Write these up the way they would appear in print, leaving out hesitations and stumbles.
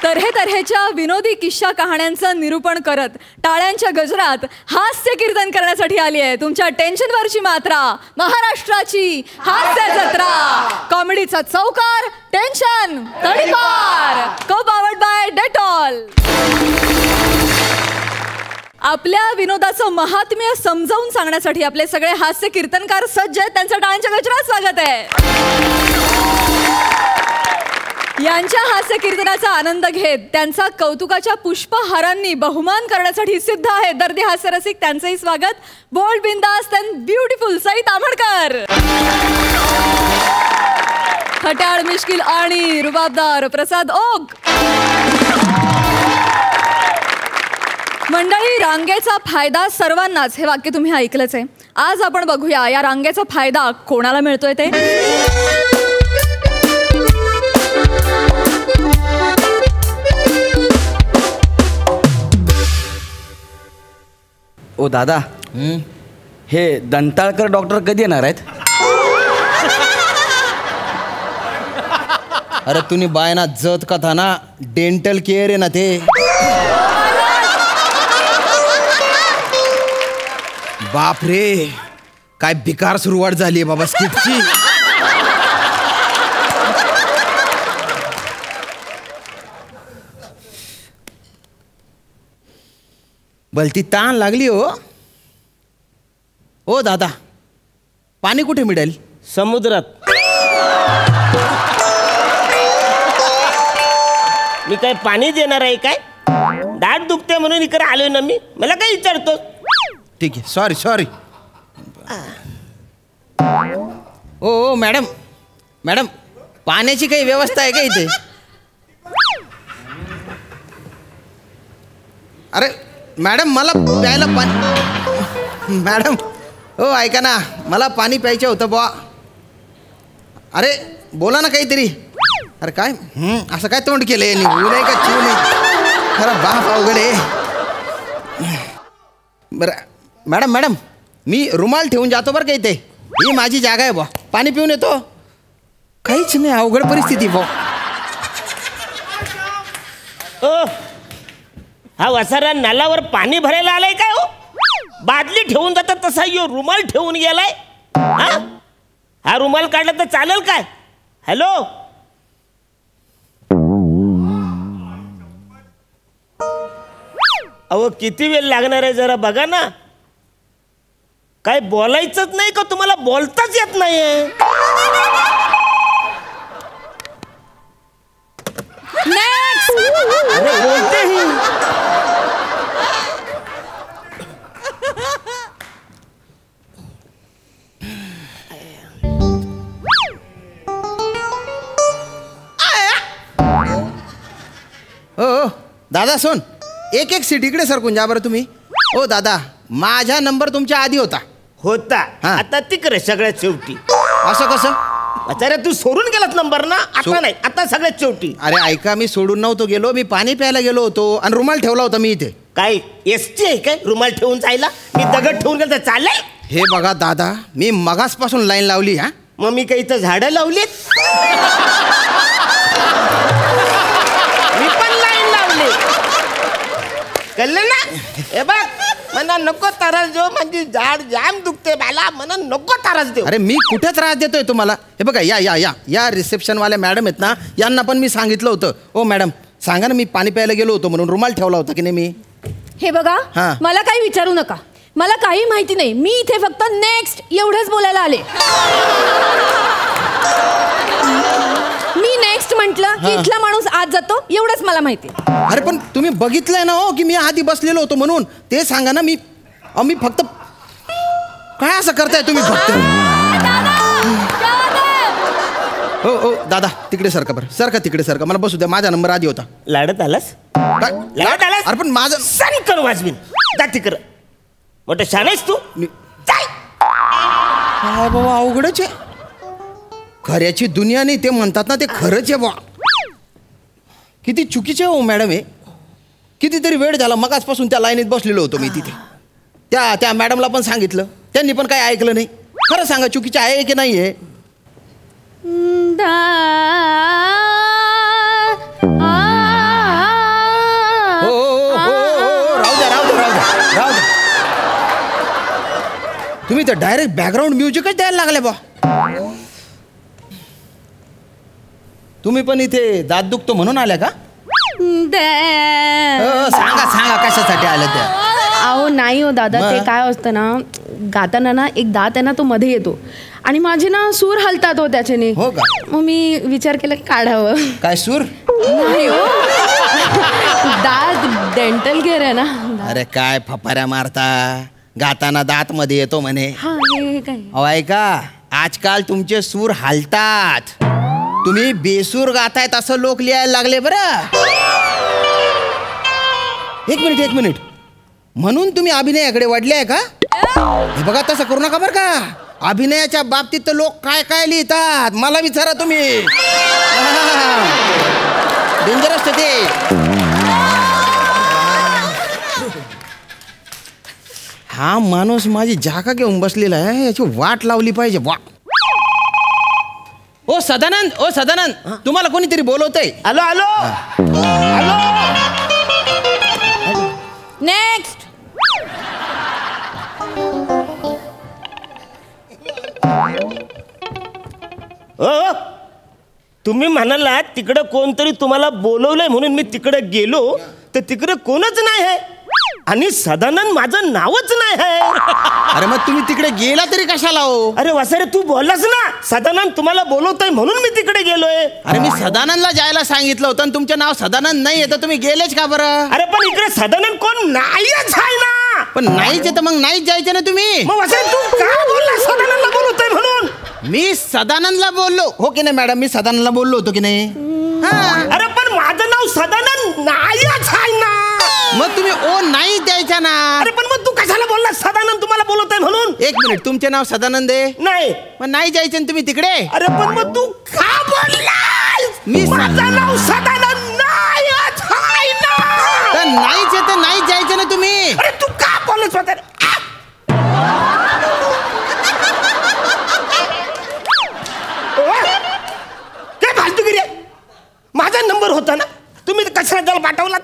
तऱ्हेतऱ्हेच्या विनोदी किस्सा कहाण्यांचं निरूपण करत टाळ्यांच्या गजरात हास्य कीर्तन करण्यासाठी आली आहे तुमच्या टेन्शनवरची मात्रा, महाराष्ट्राची हास्य जत्रा, कॉमेडीचा चौकार, टेन्शन तडीपार, को पावर्ड बाय डेटॉल. आपल्या विनोदाचं महात्म्य समजावून सांगण्यासाठी आपले सगळे हास्य कीर्तनकार सज्ज आहेत. त्यांचं टाळ्यांच्या गजरात स्वागत आहे. यांच्या हास्य कीर्तनाचा आनंद घेत त्यांचा कौतुकाच्या पुष्पहारांनी बहुमान करण्यासाठी सिद्ध आहेत दर्दी हास्यरसिक. त्यांचंही स्वागत. बोल्ड, बिंदास अँड ब्युटिफुल सई ताम्हणकर. खट्याळ, मिश्किल आणि रुबाबदार प्रसाद ओक. मंडळी, रांगेचा फायदा सर्वांनाच, हे वाक्य तुम्ही ऐकलंच आहे. आज आपण बघूया या रांगेचा फायदा कोणाला मिळतोय ते. ओ दादा, हे दंताळकर डॉक्टर कधी येणार आहेत? अरे तुम्ही बायना जत कथा ना, डेंटल केअर आहे ना ते. बाप रे, काय बिकार सुरुवात झाली आहे बाबा स्किटची. भलती ताण लागली हो. ओ दादा, पाणी कुठे मिळेल? समुद्रात. मी काय पाणी देणार आहे काय? दाट दुखते म्हणून इकडे आलोय ना मी. मला काय विचारतो? ठीक आहे, सॉरी सॉरी. ओ मॅडम, मॅडम पाण्याची काही व्यवस्था आहे का इथे? अरे मॅडम, मला प्यायला पाणी. मॅडम हो ऐका ना, मला पाणी प्यायचं होतं बुवा. अरे बोला ना काहीतरी. अरे काय असं काय तोंड केलंय? निघू नाही का चिव नाही? खरं बाप अवघड आहे. बरं मॅडम, मॅडम मी रुमाल ठेवून जातो बरं का इथे. ही माझी जागा आहे बुवा. पाणी पिऊन येतो. काहीच नाही, अवघड परिस्थिती बुवा. ओ, हा वसारा नालावर पाणी भरायला आलाय काय हो? बादली ठेवून जातात तसा यो रुमाल ठेवून गेलाय. हा रुमाल काढला तर चालेल काय? हॅलो, अहो किती वेळ लागणार आहे जरा बघा ना. काय बोलायचंच नाही का तुम्हाला? बोलताच येत नाहीये. अरे बोलते ही. हो दादा सोन, एक एक सीट इकडे सरकून जा बरं तुम्ही. ओ दादा, माझा नंबर तुमच्या आधी होता. आता तिकडे सगळ्यात शेवटी. असं कसं? अरे तू सोडून गेलात नंबर ना. आता नाही, आता सगळ्यात शेवटी. अरे ऐका, मी सोडून नव्हतो गेलो. मी पाणी प्यायला गेलो होतो आणि रुमाल ठेवला होता मी इथे. काय एसटी आहे काय रुमाल ठेवून जायला? मी दगड ठेवून गेलो तर चालेल? हे बघा दादा, मी मगासपासून लाईन लावली. हा मग मी काही इथं झाडं लावलीत? मी पण लाईन लावली. कळलं ना? हे बघ, मला नको त्रास देऊ. म्हणजे झाड जाम दुखते मला. मला नको त्रास देऊ. अरे मी कुठे त्रास देतोय तुम्हाला? हे बघा, या या या या रिसेप्शनवाल्या मॅडम आहेत ना, यांना पण मी सांगितलं होतं. ओ मॅडम सांगा ना, मी पाणी प्यायला गेलो होतो म्हणून रुमाल ठेवला होता की नाही मी? हे बघा, मला काही विचारू नका. मला काही माहिती नाही. मी इथे फक्त नेक्स्ट एवढंच बोलायला आले. मी नेक्स्ट म्हटलं की इथला माणूस आत जातो एवढंच मला माहिती. अरे पण तुम्ही बघितलंय ना हो की मी आधी बसलेलो होतो म्हणून. ते सांगा ना. मी फक्त काय असं करताय तुम्ही फक्त? हो हो दादा, तिकडे सरका बरं. सरका तिकडे सरका. मला बसू द्या. माझा नंबर आधी होता. लाडत आलास? लाडत आलास? अरे पण माझं सण करू वाजवीन. जा तिकडं. मोठं शान आहेस तू. बाबा अवघडच आहे. खऱ्याची दुनिया नाही ते म्हणतात ना, ते खरंच आहे बा. किती चुकीचे हो मॅडम हे. कितीतरी वेळ झाला, मगासपासून त्या लाईनीत बसलेलो होतो मी तिथे. त्या मॅडमला पण सांगितलं, त्यांनी पण काही ऐकलं नाही. खरं सांगा, चुकीचे आहे की नाही आहे? तर डायरेक्ट बॅकग्राऊंड म्युझिकच द्यायला लागले बा. तुम्ही पण इथे दात दुखतो म्हणून आल्या का? सांगा सांगा कशासाठी आल्या त्या? अहो नाही हो दादा, ते काय असतं ना, गाताना ना एक दात आहे ना तो मध्ये येतो आणि माझे ना सूर हलतात हो त्याच्याने. हो का? मग मी विचार केला की काढावं. काय सूर? नाही हो, दात डेंटल केअर आहे ना. अरे काय फपाऱ्या मारता, गाताना दात मध्ये येतो म्हणे. हा हे काय अहो ऐका, आजकाल तुमचे सूर हालतात, तुम्ही बेसूर गातायत असं लोक लिहायला लागले बरं. एक मिनिट, म्हणून तुम्ही अभिनयाकडे वळले आहे का? हे बघा, तसं करू नका बरं का. अभिनयाच्या बाबतीत तर लोक काय काय लिहितात मला विचारा तुम्ही. डेंजरस ते. हा माणूस माझी जागा घेऊन बसलेला आहे, याची वाट लावली पाहिजे. वा. ओ सदानंद, तुम्हाला कोणीतरी बोलवतंय. आलो आलो आलो. नेक्स्ट. तुम्ही म्हणाला तिकडं कोणतरी तुम्हाला बोलवलंय म्हणून मी तिकडे गेलो, तर तिकडे कोणच नाही आहे आणि सदानंद माझं नावच नाही आहे. अरे मग तुम्ही तिकडे गेला तरी कशाला हो? अरे वसारे, तू बोललास ना सदानंद तुम्हाला बोलवतोय म्हणून मी तिकडे गेलोय. अरे मी सदानंदला जायला सांगितलं होतं आणि तुमचं नाव सदानंद नाही येतं, तुम्ही गेलेच का बरं? अरे पण इकडे सदानंद कोण नाहीच आहे ना. पण नाहीच येतं मग नाहीच जायचं ना तुम्ही. मग वसारे, तू काय बोलला सदानंदला बोलवतोय म्हणून? मी सदानंदला बोललो हो की नाही मॅडम? मी सदानंदला बोललो होतो की नाही? अरे पण माझं नाव सदानंद नाहीच आहे ना. मग तुम्ही ओ नाही द्यायचा ना. अरे पण मग तू कशाला बोलला सदानंद तुम्हाला बोलवतोय म्हणून? एक मिनिट, तुमचे नाव सदानंद आहे? नाही. मग नाही जायचं ना तुम्ही तिकडे? अरे पण मग तू का बोललास? मी माझं नाव सदानंद नाहीच आहे ना. तर नाहीच आहे तर नाहीच जायचं ना तुम्ही. अरे तू का बोलत होता रे? काय फालतूगिरी आहे? माझा नंबर होता ना, तुम्ही कशाला त्याला पाठवलात?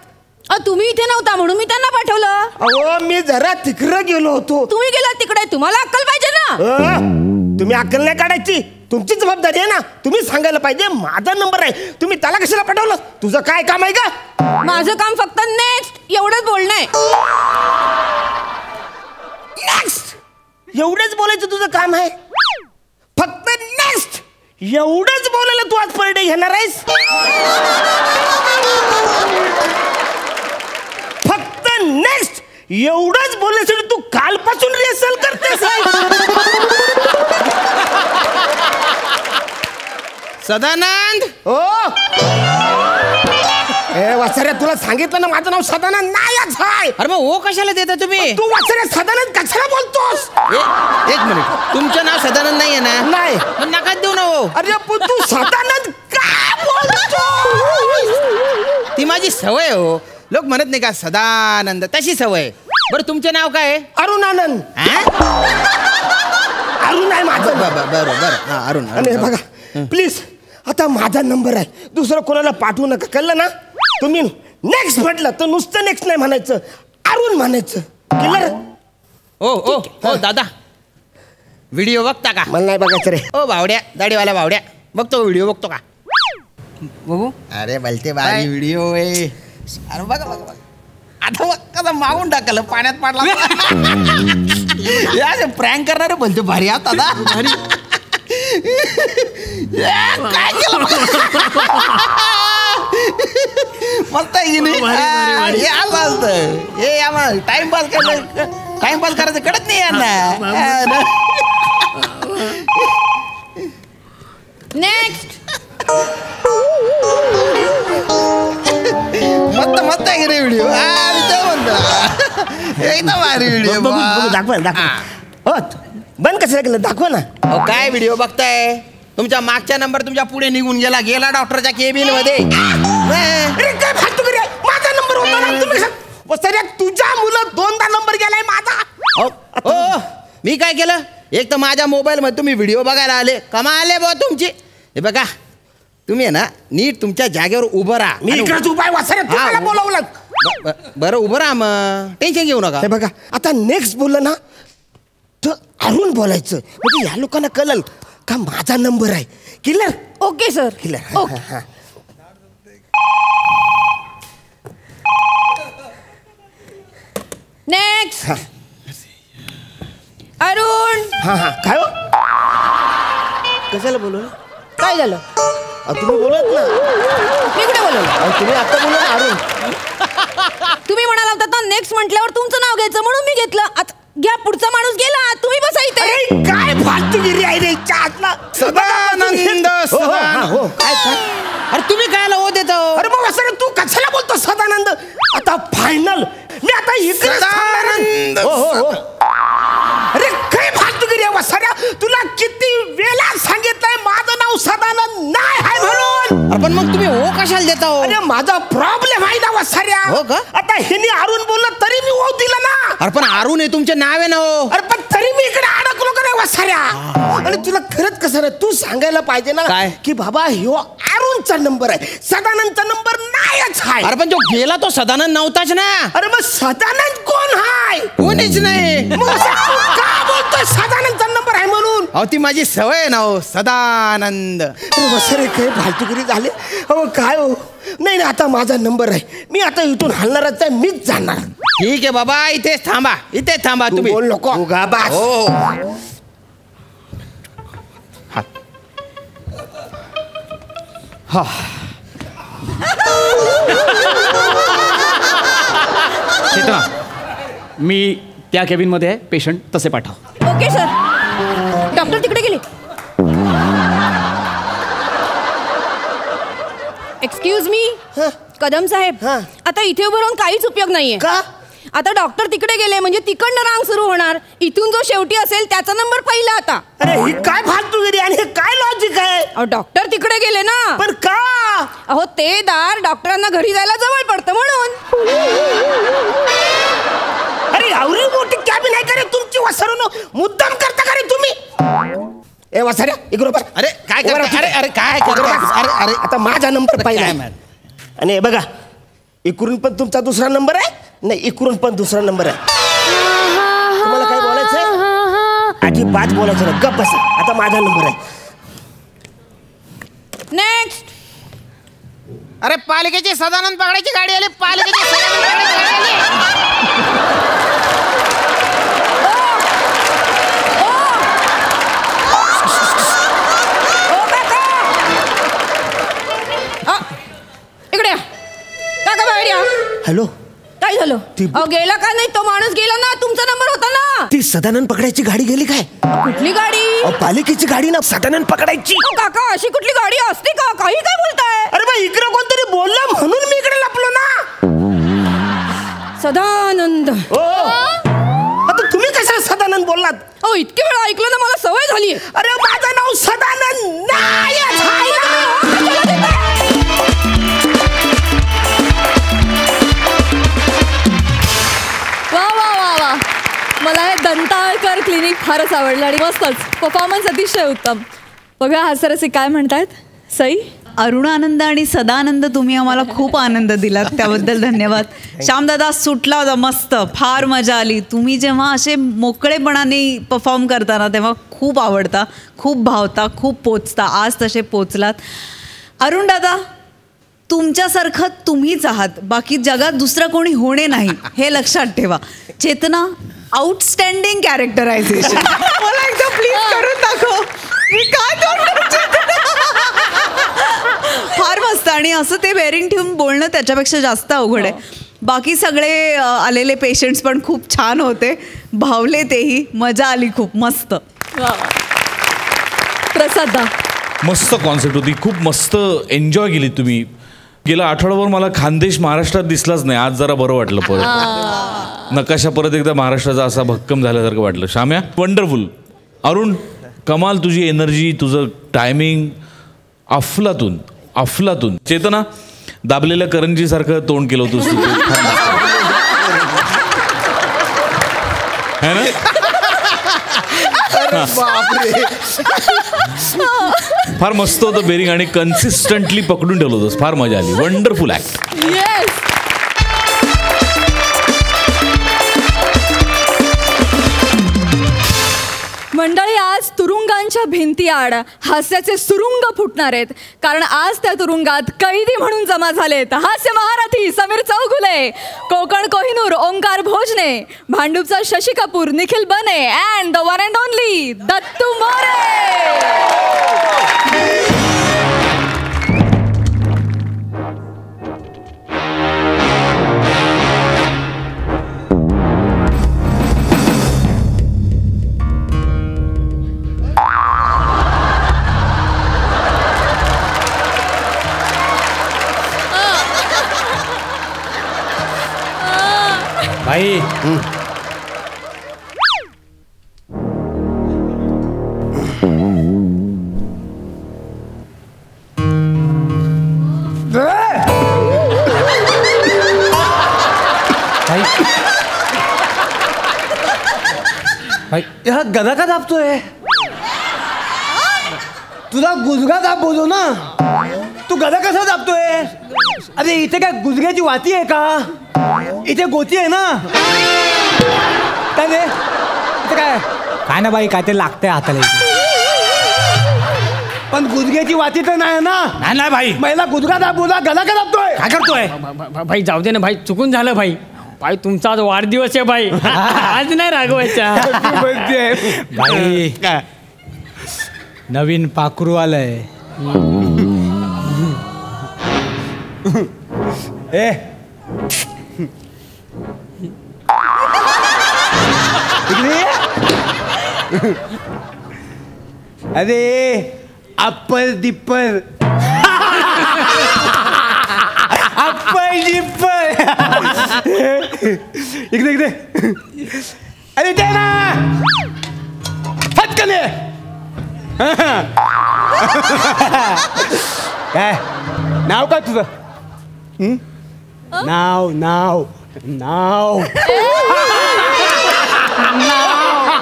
तुम्ही इथे नव्हता म्हणून मी त्यांना पाठवलं. अहो मी जरा तिकडं गेलो होतो. तुम्ही गेला तिकडे, तुम्हाला अक्कल पाहिजे ना. तुम्ही अक्कल नाही काढायची, तुमची जबाबदारी आहे ना. तुम्ही सांगायला पाहिजे माझा नंबर आहे, तुम्ही त्याला कशाला पाठवलं? तुझं काय काम आहे का? माझं काम फक्त नेक्स्ट एवढंच बोलणं आहे. नेक्स्ट एवढंच बोलायचं तुझं काम आहे? फक्त नेक्स्ट एवढंच बोलायला तू आज पर डे घेणार आहेस? फक्त नेक्स्ट एवढंच बोलण्यासाठी तू कालपासून रिहर्सल करतेस? सदानंद हो ए वासऱ्या, तुला सांगितलं ना माझं नाव सदानंद नाहीच आहे. अरे मग ओ कशाला देता तुम्ही? तू वासऱ्या सदानंद कशाला बोलतोस? एक मिनिट, तुमचं नाव सदानंद नाही आहे ना? नाही. मग नका देऊ ना हो. अरे पण तू सदानंद का बोलतोस? ती माझी सवय हो. लोक म्हणत नाही का सदानंद, तशी सवय. बरं तुमचं नाव काय आहे? अरुण आनंद. अरुण आहे माझं. बरं हा अरुण. आणि हे बघा प्लीज, आता माझा नंबर आहे, दुसरं कोणाला पाठवू नका, कळलं ना? तुम्ही नेक्स्ट म्हटलं तर नुसतं नेक्स्ट नाही म्हणायचं, अरुण म्हणायचं. क्लिअर? ओ दादा, व्हिडिओ बघता का? मला नाही बघायचं रे. ओ भावड्या, दाढीवाला भावड्या, बघतो व्हिडिओ बघतो का? बघू. अरे भलते भारी व्हिडिओ आहे. अरे बघा आता कसं मागून टाकलं, पाण्यात पाडला. प्रँक करणारे भलते भारी आहात दादा. काय केलं मस्त आहे की नाही? हे आम्हाला टाइमपास करायचं कळत नाही यांना. नेक्स्ट. मस्त आहे की नाही व्हिडिओ? एकदम भारी व्हिडिओ. दाखवा. बंद कसं केलं? दाखवा ना. काय व्हिडिओ बघताय? तुमचा मागचा नंबर तुमच्या पुढे निघून गेला डॉक्टरच्या केबिन मध्ये. अरे काय फालतू करे? माझा नंबर होता ना, तुम्ही सर तुझ्या मुलं दोनदा नंबर गेलाय माझा. मी काय केलं? एक तर माझ्या मोबाईल मध्ये तुम्ही व्हिडिओ बघायला आले, कमाले बा तुमची. हे बघा, तुम्ही आहे ना नीट तुमच्या जागेवर उभं राहा. मी इकडेच उभा आहे वासरे, तुम्हाला बोलावलं. बरं उभं राहा, मग टेन्शन घेऊ नका. हे बघा, आता नेक्स्ट बोललं ना फक्त अरुण बोलायचं, म्हणजे या लोकांना कळलं का माझा नंबर आहे. Clear? Okay sir. Clear. Okay. Next. Arun. हा काय हो? कशाला बोलवलं? काय झालं? तुम्ही बोलत ना. मी कुठे बोलवलं? तुम्ही आता बोला अरुण. तुम्ही म्हणाला होता ना नेक्स्ट म्हटल्यावर तुमचं नाव घ्यायचं म्हणून मी घेतलं. आता घ्या, पुढचा माणूस गेला, तुम्ही बसा इथे. अरे काय फालतूगिरी आहे रे चाटला. सदानंद. हो काय काय? अरे तुम्ही काय हो देतो? अरे मग असं तू कशाला बोलतो सदानंद? आता फायनल मी आता इकडे सदानंद. हो हो हो. अरे काय फालतूगिरी आहे वसाऱ्या, तुला किती वेळा सांगितलंय माझं नाव सदानंद नाही आहे म्हणून. अरे पण मग तुम्ही हो कशाला देता हो? अरे माझा प्रॉब्लेम आहे ना वसाऱ्या. हो का? आता हिने अरुण बोललं तरी मी हो दिलं ना. अरे पण अरुण हे तुमचे नाव आहे ना हो. अरे पण तरी मी इकडे अडकलो का नाही वसाऱ्या. आणि तुला खरंच कसं रे, तू सांगायला पाहिजे ना काय? की बाबा ह्यो अरुणचा नंबर आहे, सदानंदचा नंबर नाहीच आहे. अरे पण जो गेला तो सदानंद नव्हताच ना. अरे मग सदानंद कोण हाय? कोणीच नाही. मग असं तू का बोलतोय सदानंदचा नंबर आहे म्हणून? अहो ती माझी सवय आहे ना हो, सदानंद. अरे वसरे काय फालतूगिरी झाले. अहो काय हो, नाही नाही आता माझा नंबर आहे, मी आता इथून हलणारच आहे, मीच जाणार. ठीक आहे बाबा, इथेच थांबा, इथेच थांबा. तू तुम्ही बोल नको. तू गा बस. हो. हा. चेतना, मी त्या केबिनमध्ये आहे, पेशंट तसे पाठव. Okay sir. डॉक्टर तिकडे गेले. Excuse me. कदम साहेब, हा. आता इथे उभं राहून काहीच उपयोग नाहीये. का? आता डॉक्टर तिकडे गेले म्हणजे तिकडनं रांग सुरू होणार. इथून जो शेवटी असेल त्याचा नंबर पहिला. आता अरे ही काय फालतूगिरी आणि हे काय लॉजिक आहे? अहो डॉक्टर तिकडे गेले ना. पण का? अहो ते दार डॉक्टरांना घरी जायला जवळ पडतं म्हणून. अरे एवढी मोठी कॅबिन आहे का रे तुमची वसरून? मुद्दाम करता का रे तुम्ही? ए वसाऱ्या इकडे बघ. अरे काय करता? अरे अरे काय करता? अरे अरे आता माझा नंबर पहिला काय आहे. मॅडम? आणि हे बघा, इकडून पण तुमचा दुसरा नंबर आहे, नाही इकडून पण दुसरा नंबर आहे. तुम्हाला काय बोलायचंय? अजिबात बोलायचं नाही, गप्प बसा. आता माझा नंबर आहे. नेक्स्ट. अरे पालिकेची सदानंद पकडायची गाडी आली. पालिकेची सदानंद पकडायची गाडी आली. इकडे या. काका बाहेर या. हॅलो, काय झालं? अहो गेला का नाही? तो माणूस गेला ना, तुमचा नंबर होता ना. ती सदानंद पकडायची गाडी गेली काय? कुठली गाडी? पालिकेची गाडी ना, सदानंद पकडायची. अहो, काका अशी कुठली गाडी असते का? काही काय बोलताय? अरे बा इकडे कोणतरी बोललं म्हणून मी इकडे लपलो ना. सदानंद. हो. आता तुम्ही कशाला सदानंद बोललात? अहो इतके वेळा ऐकलं ना, मला सवय झाली. अरे माझं नाव सदानंद नाही आहे ना. वा वा वा वा. मला हे दंताळकर क्लिनिक फारच आवडलं आणि मस्तच परफॉर्मन्स अतिशय उत्तम. बघा हा सर असे काय म्हणतात. सई. अरुणानंद आणि सदानंद तुम्ही आम्हाला खूप आनंद दिलात, त्याबद्दल धन्यवाद. श्यामदादा सुटला होता मस्त, फार मजा आली. तुम्ही जेव्हा असे मोकळेपणाने परफॉर्म करता तेव्हा खूप आवडता, खूप भावता, खूप पोचता. आज तसे पोचलात. अरुण दादा, तुमच्यासारखं तुम्हीच आहात, बाकी जगात दुसरं कोणी होणे नाही, हे लक्षात ठेवा. चेतना, आउटस्टँडिंग कॅरेक्टरायझेशन. मला एकदा प्लीज करून दाखव. मी काय करू? फार मस्त. आणि असं ते बेरिंग ठेवून बोलणं त्याच्यापेक्षा जास्त अवघड आहे. बाकी सगळे आलेले पेशंट्स पण खूप छान होते, भावले तेही, मजा आली खूप. मस्त. प्रसाद. मस्त कॉन्सेप्ट होती, खूप मस्त एन्जॉय केली तुम्ही. गेला आठवडाभर मला खानदेश महाराष्ट्रात दिसलाच नाही, आज जरा बरं वाटलं. परत नकाशा परत एकदा महाराष्ट्राचा असा भक्कम झाल्यासारखं वाटलं. शाम्या वंडरफुल. अरुण कमाल, तुझी एनर्जी, तुझं टायमिंग अफलातून अफलातून. चेतना, दाबलेल्या करंजीसारखं तोंड केलं होतं तू. है ना? फार मस्त होतं बेरिंग आणि कन्सिस्टंटली पकडून ठेवलं होतंस. फार मजा आली. Wonderful act. येस. आज तुरुंगांच्या भिंतीआड हास्याचे सुरुंग फुटणार आहेत, कारण आज त्या तुरुंगात कैदी म्हणून जमा झालेत हास्य महारथी समीर चौगुले, कोकण कोहिनूर ओंकार भोजने, भांडूपचा शशी कपूर निखिल बने and the one and only Dattu More. भाई हा गदा का दाबतोय? तुला गुजगा दाब बोलू ना, तू गदा कसा दाबतोय? अरे इथे काय गुजग्याची वाती आहे का? इथे गोती आहे ना. काय रे इथे काय ना बाई, काय ते लागतंय हाताला इथे. पण गुजग्याची वाती तर नाही ना. नाही भाई, महिला गुजगा दाब बोला, गदा का दाबतोय? काय करतोय? भाई जाऊ दे ना भाई, चुकून झालं भाई. भाई तुमचा आज वाढदिवस आहे भाई. आज नाही रागवायचा. भाई नवीन पाखरू आलंय. ए अरे अप्पर दिप्पर अप्पर दिप्पर इकडे इकडे. अरे दे ना फटकन ये. काय नाव काय तुझं? नाव नाव नाव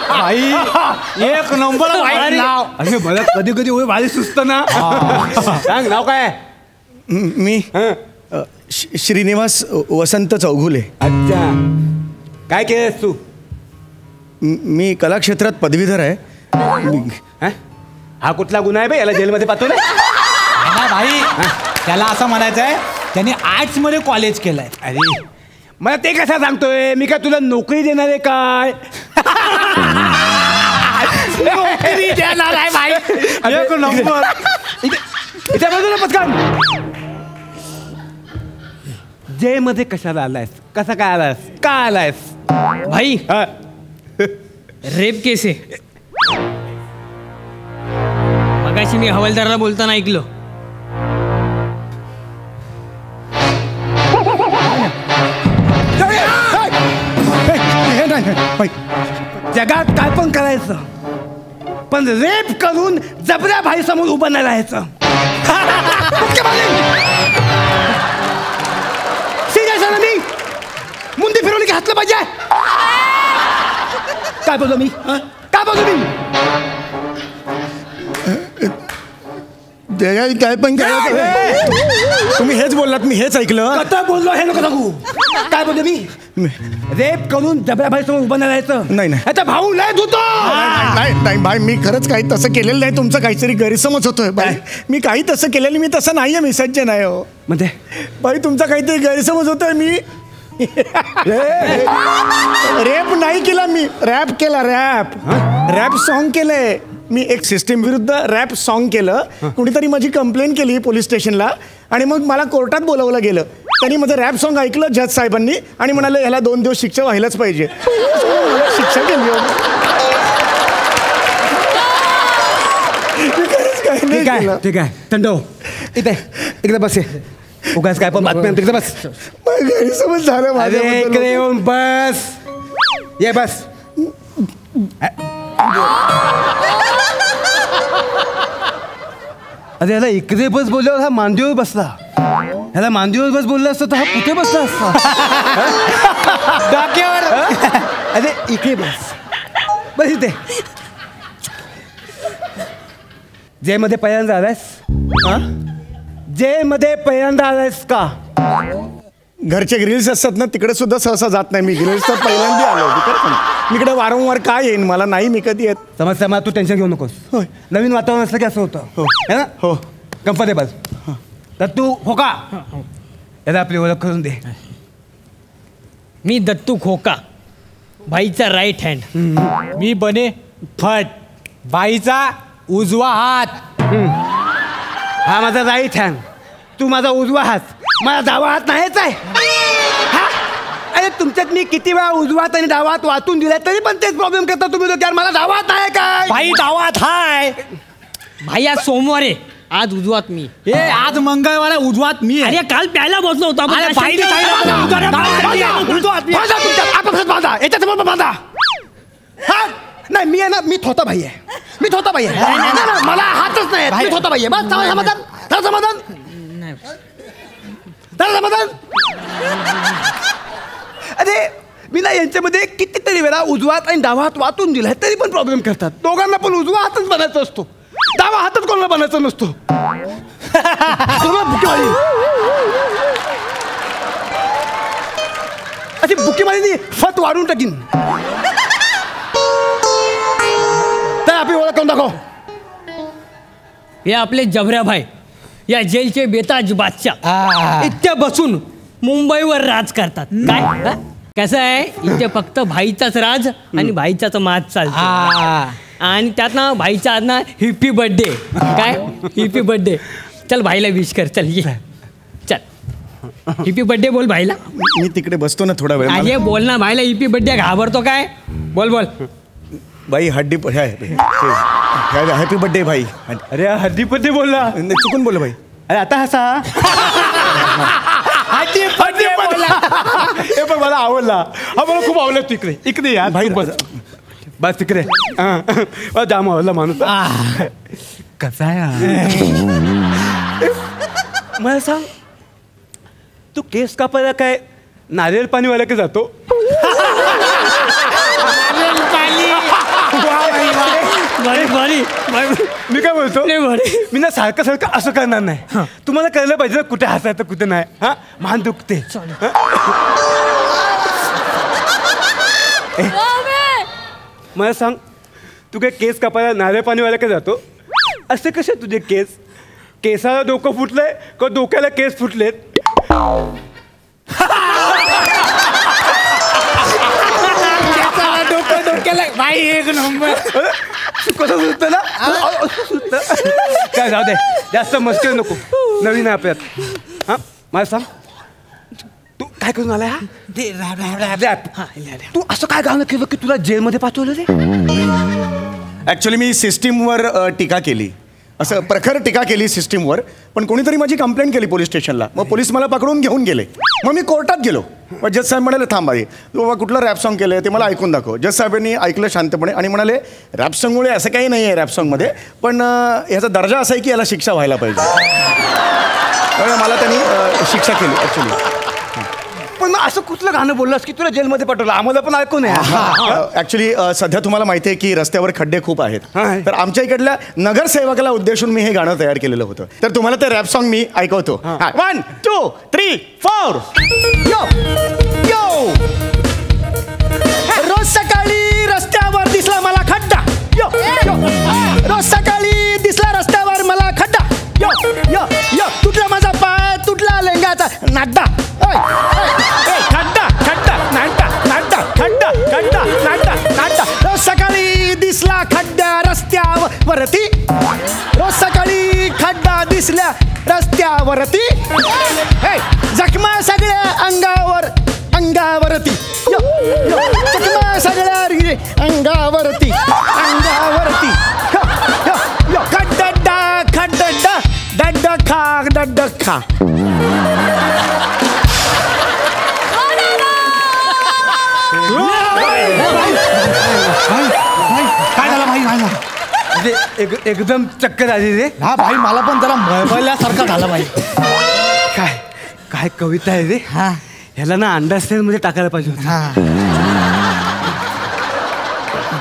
भाई एक नंबर भाई नाव. अरे मला कधी कधी होय भारी सुचत ना. सांग नाव काय? मी श्रीनिवास वसंत चौगुले. अच्छा, काय केलंस तू? मी कला क्षेत्रात पदवीधर आहे. हा कुठला गुन्हा आहे बे, याला जेलमध्ये पाठवलं? भाई त्याला असं म्हणायचं आहे त्यांनी आर्ट्स मध्ये कॉलेज केलंय. अरे मला ते कसं सांगतोय? मी काय तुला नोकरी देणार आहे काय? नोकरी देणार आहे भाई. एक नंबर. इथे बाजूला पटकन. जे मध्ये कशाला आलायस? कसा काय आलायस? का आलायस? भाई रेप केस आहे. मगाशी मी हवालदाराला बोलताना ऐकलो. जगात काय पण करायचं, पण रेप करून जबऱ्या भाई समोर उभं नाही राहायचं. सिरियस आहे ना मी. मुंडी फिरवली की हातलं पाहिजे. काय बोललो मी? काय बोललो मी? काय पण तुम्ही हेच बोललात, मी हेच ऐकलं. कथा बोललो हे नको सांगू. काय बोललो मी? रेप करून जबऱ्या भाई समोर उभं नाही राहायचं. नाही नाही, आता भाऊ लय धुतो. नाही नाही भाई, मी खरंच काही तसं केलेलं नाही. तुमचं काहीतरी गैरसमज होतोय भाई. मी काही तसं केलेलं, मी तसं नाहीये. मी सज्ज नाही हो. म्हणजे भाई तुमचा काहीतरी गैरसमज होतोय. मी रेप नाही केला, मी रॅप केला. रॅप सॉन्ग केलंय मी. एक सिस्टीम विरुद्ध रॅप सॉन्ग केलं. कुणीतरी माझी कंप्लेंट केली पोलीस स्टेशनला आणि मग मला कोर्टात बोलवलं गेलं. त्यांनी माझं रॅप सॉन्ग ऐकलं जज साहेबांनी आणि म्हणाले ह्याला 2 दिवस शिक्षा व्हायलाच पाहिजे. शिक्षा केली. ठीक आहे थंडो. इथे इकडे बस. उगाच काय पण बातम्या तिकडे बस. गैरसमज झालं माझ्या. इकडे येऊन बस. ये बस. अरे याला इकडे बस बोलल्यावर हा मांडीवर बसला. ह्याला मांडीवर बस बोलला असतं तर हा कुठे बसला असता? डोक्यावर. अरे इकडे बस. बस इथे. जे मध्ये पहिल्यांदा आलायस? जे मध्ये पहिल्यांदा आलायस का? घरचे ग्रिल्स असतात ना, तिकडे सुद्धा सहसा जात नाही मी. ग्रिल्स तर पहिल्यांदा आलो. मी इकडे वारंवार काय येईन, मला नाही मी कधी येत. समजतं मला, तू टेन्शन घेऊ नकोस. नवीन वातावरण असलं की असं होतं. है ना? हो, कम्फर्टेबल. तर तू हो का, याला आपली ओळख करून दे. मी दत्तू खोका, बाईचा राईट हँड. मी बने फट, बाईचा उजवा हात. हा माझा राईट हँड, तू माझा उजवा हात. माझा डावा हात नाहीच आहे. हा? अरे तुमच्यात मी किती वेळा उजवा हात आणि डावा हात वाटून दिलाय तरी पण तेच प्रॉब्लेम करता तुम्ही लोक. यार मला डावा हात आहे काय? बाई डावात हाय. भाई आज सोमवार आहे, आज उजवात मी. ए आज मंगळवार आहे, उजवात मी आहे. अरे काल प्यायला बसलो होतो आपण. अरे काय बाईने शक्य काय होतं? बांधा, बांधा तुमच्यात, आपापसात बांधा, याच्यासमोर बांधा. हा नाही मी आहे ना, मी थोता भाई आहे, मी थोता भाई आहे. नाही, नाही, नाही, मला हातच नाही, मी थोता भाई आहे. बस झालं समाधान, झालं समाधान, झालं समाधान. अरे मी ना यांच्यामध्ये कितीतरी वेळा उजवा हात आणि डावा हात वाटून दिलाय तरी पण प्रॉब्लेम करतात. दोघांना पण उजवा हातच बनायचा असतो, डावा हातच कोणाला बनायचा नसतो. बुकेवाली अशी बुकेवाली फत वाढून टाकीन. तर आपली ओळख करून दाखव. हे आपले जबऱ्या भाई, या जेलचे बेताज बादशाह. इथे बसून मुंबईवर राज करतात. काय हा? कसं आहे, इथे फक्त भाईचाच राज आणि भाईचाच माज चालतो. आणि त्यात ना भाईचा आज ना हिप्पी बर्थडे. काय हिप्पी बर्थडे? चल भाईला विश कर, चल ये, चल हिप्पी बर्थडे बोल भाईला. मी तिकडे बसतो ना थोडा वेळ. अरे बोल ना भाईला, हिप्पी बर्थडे. घाबरतो काय? बोल बोल. भाई हड्डी हॅपी बर्थडे भाई. अरे हड्डी पड्डे बोलला, चुकून बोल भाई. अरे आता हसा. हड्डी पड्डे बोलला. हे पण मला आवडला, हा मला खूप आवडला. तू इकडे इकडे या भाई, बस बस तिकडे. जाम आवडला माणूस. कसा आहे मला सांग, तू केस कापायला काय नारियल पाणीवाला की जातो? मी काय बोलतो, मी ना सारखं सारखं असं करणार नाही. तुम्हाला कळलं पाहिजे कुठे हसायचं कुठे नाही. हा मान दुखते. मला सांग, तू काय केस कापायला नारळ पाणीवाला का जातो? असे कसे तुझे केस? केसाला डोकं फुटलंय का डोक्याला केस फुटलेत? बाई एक नंबर. कसं सुचतं ना, काय जाऊ दे, जास्त मस्ती नको. नवीन आहे आपल्यात. हा मला सांग, तू काय करून आलाय? हा तू असं काय गाणं केलं की तुला जेलमध्ये पाठवलं रे? ॲक्च्युली मी सिस्टीमवर टीका केली, असं प्रखर टीका केली सिस्टीमवर. पण कोणीतरी माझी कंप्लेंट केली पोलीस स्टेशनला. मग पोलीस मला पकडून घेऊन गेले. मग मी कोर्टात गेलो. मग जज साहेब म्हणाले थांब आहे, तू बाबा कुठलं रॅप सॉन्ग केलं ते मला ऐकून दाखव. जज साहेबांनी ऐकलं शांतपणे आणि म्हणाले रॅप सॉन्गमुळे असं काही नाही आहे रॅप सॉन्गमध्ये, पण याचा दर्जा असा आहे की याला शिक्षा व्हायला पाहिजे. त्यामुळे मला त्यांनी शिक्षा केली ॲक्च्युली. पण मग असं कुठलं गाणं बोललास की तुला जेलमध्ये पाठवलं? आम्हाला पण ऐकू नये. ॲक्च्युली सध्या तुम्हाला माहिती आहे की रस्त्यावर खड्डे खूप आहेत. तर आमच्या इकडल्या नगरसेवकाला उद्देशून मी हे गाणं तयार केलेलं होतं. तर तुम्हाला ते रॅप सॉन्ग मी ऐकवतो. 1 2 3 4. यो यो, रोज सकाळी रस्त्यावर दिसला मला खड्डा. यो यो, रोज सकाळी दिसला रस्त्यावर मला खड्डा. यो यो यो, तुटला माझा पाय, तुटला लेंगाचा नाड्डा. खड्डा खड्डा नाड्डा नाड्डा, खड्डा खड्डा नाड्डा नाड्डा. रोज सकाळी दिसला खड्डा रस्त्यावरती. रोज सकाळी खड्डा दिसल्या रस्त्यावरती. जखमा सगळ्या अंगावर अंगावरती. यो यो, जखमा सगळ्या अंगावरती अंगावरती. यो यो, खड्डा खड्डा डड्ड खा डड्ड खा. काय झालं भाई? काय झालं? एकदम चक्कर आली रे. हा भाई, मला पण जरा मळमळल्यासारखं झालं भाई. काय काय कविता आहे रे. हा, ह्याला ना अंडरस्टँड मध्ये टाकायला पाहिजे होतं.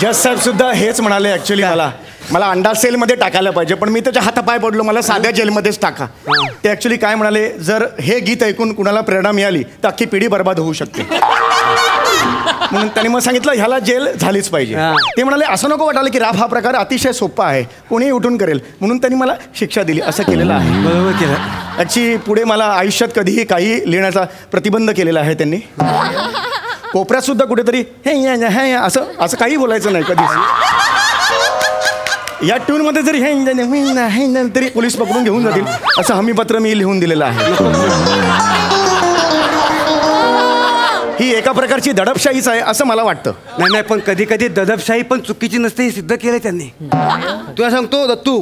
जज साहेब सुद्धा हेच म्हणाले ॲक्च्युली मला अंडा सेलमध्ये टाकायला पाहिजे, पण मी त्याच्या हातापाय पडलो, मला साध्या जेलमध्येच टाका. ते ॲक्च्युली काय म्हणाले, जर हे गीत ऐकून कुणाला प्रेरणा मिळाली तर अख्खी पिढी बर्बाद होऊ शकते. म्हणून त्यांनी मग सांगितलं ह्याला जेल झालीच पाहिजे. ते म्हणाले असं नको वाटायला की राब हा प्रकार अतिशय सोपा आहे, कोणीही उठून करेल, म्हणून त्यांनी मला शिक्षा दिली. असं केलेलं आहे. बरोबर केलं. ॲक्च्युली पुढे मला आयुष्यात कधीही काही लिहिण्याचा प्रतिबंध केलेला आहे त्यांनी. कोपऱ्यात सुद्धा कुठेतरी हे असं काही बोलायचं नाही कधीच. या ट्यूनमध्ये जरी हे तरी पोलीस पकडून घेऊन जातील असं हमीपत्र मी लिहून दिलेलं आहे. ही एका प्रकारची दडपशाहीच आहे असं मला वाटतं. नाही, पण कधी कधी दडपशाही पण चुकीची नसते हे सिद्ध केलंय त्यांनी. तुला सांगतो दत्तू,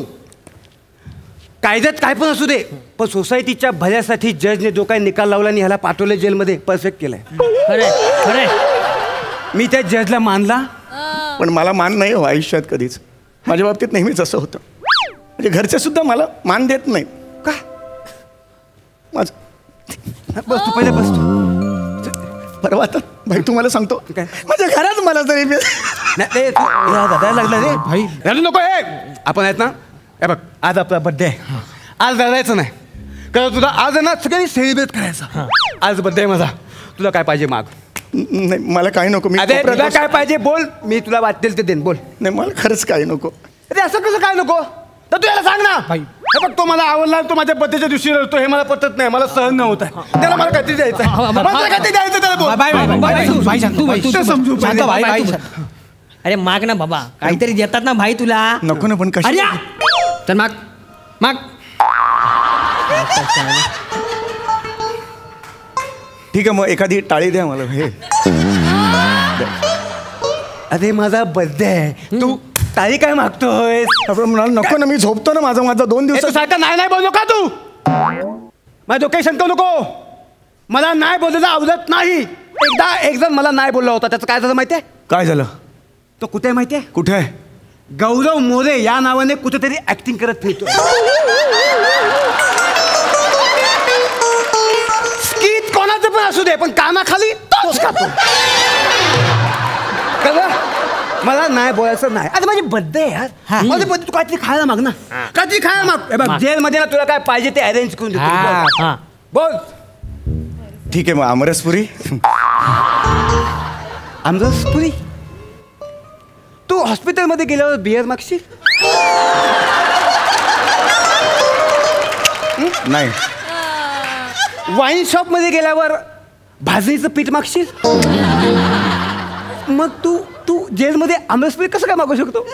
कायद्यात काय पण असू दे, पण सोसायटीच्या भल्यासाठी जजने जो काही निकाल लावला आणि ह्याला पाठवलं जेलमध्ये, परफेक्ट केलंय. खरे मी त्या जजला मानला, पण मला मान नाही हो आयुष्यात कधीच. माझ्या बाबतीत नेहमीच असं होतं. म्हणजे घरचे सुद्धा मला मान देत नाहीत. का? बस तू पहिले बस तू. परवा तर भाई तुम्हाला सांगतो माझ्या घरात मला तरी दादा लागला रे भाई. रडू नको. आपण आहेत ना, हे बघ आज आपला बड्डे आहे. आज रडायचं नाही, कारण तुला आज आहे ना सगळ्यांनी सेलिब्रेट करायचं. आज बड्डे आहे माझा. तुला काय पाहिजे माग. नाही मला काही नको. मी तुला काय पाहिजे बोल, मी तुला वाटेल ते देईन. बोल. नाही मला खरंच काही नको. अरे असं कसं काय नको, तर तू याला सांग ना. हे बघ तो मला आवडला, तो माझ्या बड्डेच्या दिवशी रडतो, हे मला पटत नाही, मला सहन न होत आहे. त्याला मला काहीतरी द्यायचं, मला काहीतरी द्यायचं त्याला. बोल. अरे माग ना बाबा, काहीतरी देतात ना भाई तुला. नको ना पण कशी. अरे तर माग माग. ठीक आहे मग एखादी टाळी द्या मला. हे अरे माझा बर्थडे आहे, तू टाळी काय मागतोय. नको ना, मी झोपतो ना. माझा 2 दिवस सारखा नाही बोललो का तू. माझ्या डोक्यात शंका नको. मला नाही बोललेलं आवडत नाही. एक जण मला नाही बोलला होता, त्याचं काय झालं माहितीये. काय झालं. तो कुठे आहे माहितीये. कुठे आहे. गौरव मोरे या नावाने कुठेतरी ऍक्टिंग करत फिरतो. स्किट कोणाचं पण असू दे, पण कानाखाली तोच खातो. मला नाही बोलायचं नाही. आता माझी बर्थडे यार, माझी बर्थडे तू काहीतरी खायला माग ना, काहीतरी खायला माग. जेलमध्ये ना तुला काय पाहिजे ते अरेंज करून देतो. बोल. ठीक आहे मग आमरसपुरी. आमरसपुरी. तू हॉस्पिटलमध्ये गेल्यावर बिअर मागशील. नाही. वाईन शॉपमध्ये गेल्यावर भाजणीचं पीठ मागशील. मग तू जेलमध्ये आमरसपुरी कसं काय मागू शकतो.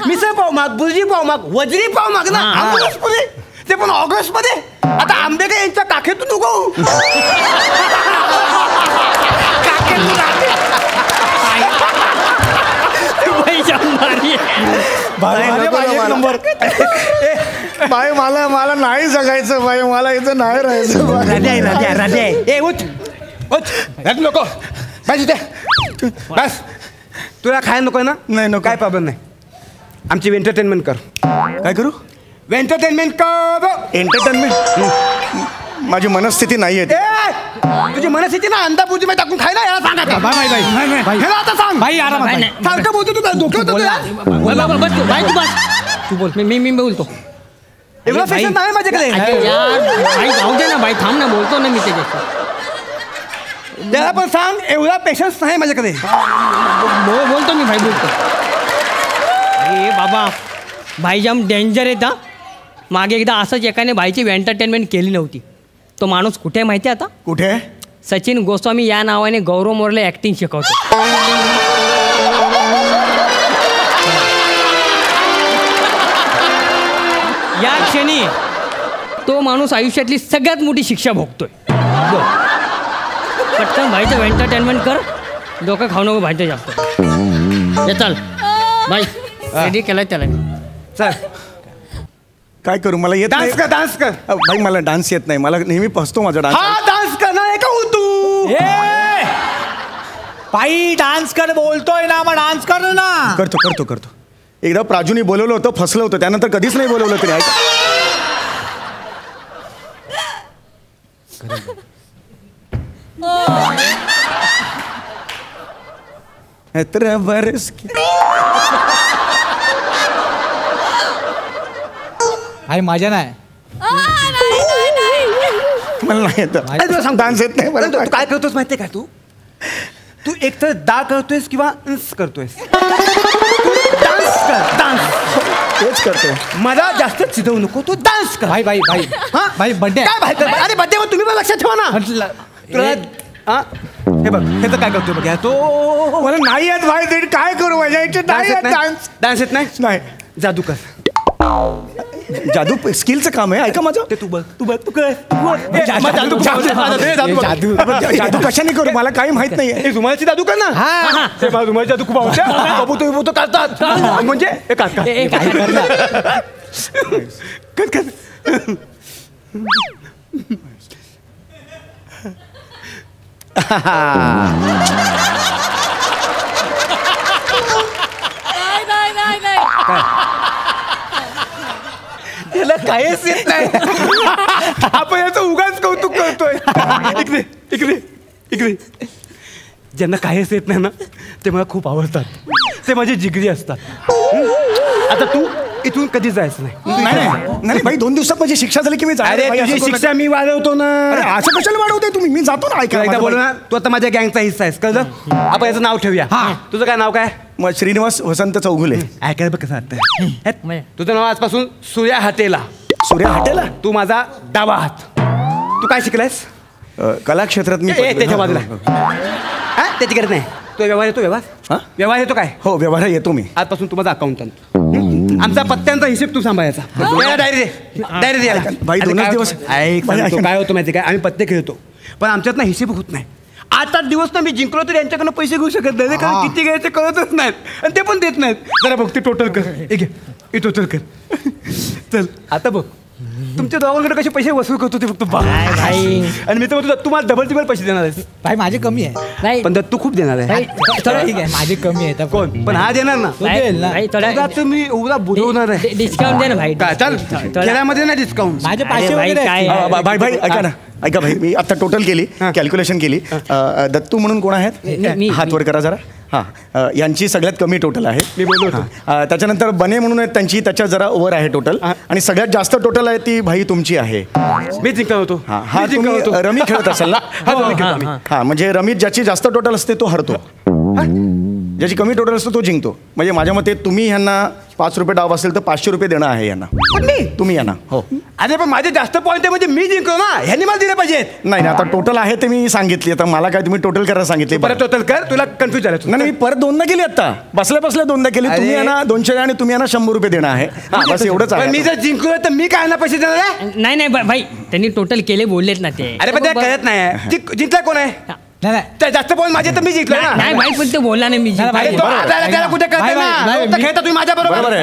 मिसळ पाव माग, बुर्जी पाव माग, वजरी पाव माग ना. आमरसपुरी ते पण ऑगस्ट मध्ये. आता आंबेडकर यांच्या काखेतून उगवू. बाई मला नाही जगायचं. बाई मला इथं नाही राहायचं. नको बस. तुला खायला नको ना. नाही नको. काय प्रॉब्लेम नाही. आमची एंटरटेनमेंट कर. काय करू. एंटरटेनमेंट कर. एंटरटेनमेंट. माझी मनस्थिती नाही आहे. तुझी मनस्थिती ना अंदापूजी मध्ये टाकून खायला याला सांगा. आता सांग भाई. सारखं बोलतो तू. तू बोल. मी बोलतो. एवढा पेशंट नाही माझ्याकडे. भाई जाऊ दे ना भाई, थांब ना, बोलतो ना मी त्याच्याशी. त्याला पण सांग एवढा पेशन्स नाही माझ्याकडे. बोलतो मी भाई, बोलतो. अरे बाबा भाई जाम डेंजर आहे. मागे एकदा असंच एकाने भाईची एंटरटेनमेंट केली नव्हती. तो माणूस कुठे आहे माहिती आहे आता. कुठे. सचिन गोस्वामी या नावाने गौरव मोरले ऍक्टिंग शिकवतो. या क्षणी तो माणूस आयुष्यातली सगळ्यात मोठी शिक्षा भोगतोय. पटकन भाईचं एंटरटेनमेंट कर. डोकं खाऊ नको भाईचं जास्त. चल भाई रेडी केलाय त्याला. चल काय करू. मला येत डान्स कर. डान्स कर भाई. मला डान्स येत नाही. मला नेहमी फसतो माझा डान्स. हा डान्स कर ना. एका तू बाई डान्स कर बोलतोय ना, मग डान्स कर ना. करतो. एकदा प्राजूनी बोलवलं होतं, फसलं होतं. त्यानंतर कधीच नाही बोलवलं तरी. आई मजा नाही. मला नाही येत. डान्स येत नाही. काय करतोस माहितीये का तू. तू एकतर दा करतोयस किंवा अंस करतोयस. डान्स कर, डान्स. तेच करतोय. मला जास्त चिडवू नको, तू डान्स कर. भाई भाई भाई हा भाई बर्थडे काय भाई कर? अरे बड्डे तुम्ही पण लक्षात ठेवा ना. तुला हा हे बघ हे तर काय करतोय बघ तो. मला नाही येत भाई, काय करू माझ्या इथे डान्स डान्स येत नाही. नाही. जादू कर. जादू स्किलचं काम आहे. ऐका माझं. ते तू बघ तू बघ तू कर. जादू जादू कशाने करू, मला काही माहित नाहीये. रुमालाची जादू कर ना. ते मला रुमालाची जादू खूप आवडते. बाबू तो करतात म्हणजे हे कर. नाही त्याला काहीच येत नाही. आपण याचं उगाच कौतुक करतोय. इकडे इकडे इकडे. ज्यांना काहीच येत नाही ना ते मला खूप आवडतात. ते माझे जिगरी असतात. आता तू इथून कधी जायचं नाही. नाही भाई, 2 दिवसात माझी शिक्षा झाली की मी अरे तुझी शिक्षा मी वाढवतो ना. असं कशाला वाढवते तुम्ही? मी जातो ना. ऐका एकदा बोल ना, तू आता माझ्या गँगचा हिस्सा आहेस कळलं. आपण याचं नाव ठेवूया. तुझं काय नाव काय? मग श्रीनिवास वसंत चौगुले. ऐकायला बघ कसं वाटतं. तुझं नाव आजपासून सूर्या हाटेला. सूर्या हाटेला? तू माझा डावा हात. तू काय शिकलायस? कला क्षेत्रात मी त्याच्या बाजूला. त्याची गरज नाही. तो व्यवहार येतो. व्यवहार येतो काय? हो व्यवहार येतो मी. आजपासून तू माझा अकाउंटंट. आमचा पत्त्यांचा हिशेब तू सांभाळायचा. डायरी दे. भाई 2 दिवस काय होतं माहिती काय, आम्ही पत्ते खेळतो पण आमच्यात ना हिशेब होत नाही. 8 दिवस ना मी जिंकलो तर यांच्याकडनं पैसे घेऊ शकत नाही. कारण किती घ्यायचे कळतच नाहीत आणि ते पण देत नाहीत. जरा बघ ते टोटल कर. हे टोटल कर. चल आता बघ तुमच्या दोघांकडे कसे पैसे वसूल करतो ते फक्त बघ. आणि मी तर म्हणतो तुम्हाला डबल पैसे देणार आहे. भाई माझे कमी आहे. पण तू खूप देणार आहे. ठीक आहे माझे कमी आहे. कोण पण हा देणार ना. तुम्ही एवढा बुडवणार आहे. डिस्काउंट दे ना भाई. चल खेळामध्ये ना डिस्काउंट. माझे 500 वगैरे. भाई ऐका ना. ऐका भाई, मी आता टोटल केली, कॅल्क्युलेशन केली. दत्तू म्हणून कोण आहेत? हात वर करा जरा. हां यांची सगळ्यात कमी टोटल आहे. मी बोललो होतो. त्याच्यानंतर बने म्हणून आहेत त्यांची, त्याच्या जरा ओव्हर आहे टोटल. आणि सगळ्यात जास्त टोटल आहे ती भाई तुमची आहे. मी जिंकलो होतो. हा तुम्ही रमी खेळत असाल ना. हा म्हणजे रमी ज्याची जास्त टोटल असते तो हरतो, ज्याची कमी टोटल असतो तो जिंकतो. म्हणजे माझ्या मते तुम्ही ह्यांना 5 रुपये डाव असेल तर 500 रुपये देणं आहे यांना. तुम्ही यांना. हो. अरे पण माझे जास्त पॉईंट आहे म्हणजे मी जिंकलो ना. ह्यांनी मला दिले पाहिजेत. नाही आता टोटल आहे ते मी सांगितली. आता मला काय तुम्ही टोटल करायला सांगितले. परत टोटल कर. तुला कन्फ्युज झालं. नाही मी परत 2दा केली. आता बसल्या 2दा केली. तुम्ही यांना 200 आणि तुम्ही यांना 100 रुपये देणं आहे. बस एवढंच आहे. मी जर जिंकलो तर मी काय पैसे देणार आहे? नाही भाई त्यांनी टोटल केले बोललेत ना ते. अरे पण ते कळत नाही. जिंकला कोण आहे? जास्त पॉईंट माझे तर मी जिंकलो ना. नाही भाई पण ते बोलला नाही मी त्याला कुठे कळत ना. खेळता तुम्ही माझ्या बरोबर.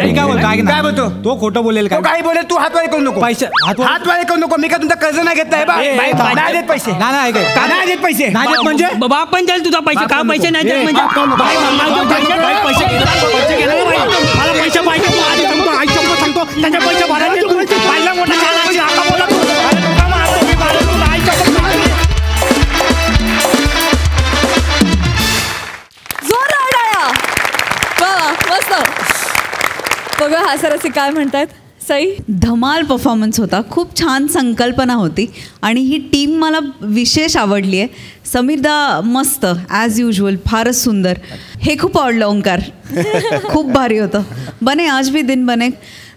काय बोलतो तो खोटं बोलेल काय? काय बोलेल? तू हातवारे करू नको. पैसे हातवारे करू नको. मी काय तुमचा कर्ज नाही घेतलाय. नाही देत पैसे. नाही देत पैसे. नाही देत म्हणजे बाप पण जाईल तुझा पैसे. का पैसे नाही देत म्हणजे मला पैसे पाहिजे. सांगतो त्याच्या पैसे भरायला मोठा. बघा हा सर असे काय म्हणतात. सई धमाल परफॉर्मन्स होता. खूप छान संकल्पना होती आणि ही टीम मला विशेष आवडली आहे. समीरदा मस्त ॲज युजल, फारच सुंदर. हे खूप आवडलं ओंकार. खूप भारी होतं. बने आज भी दिन बने.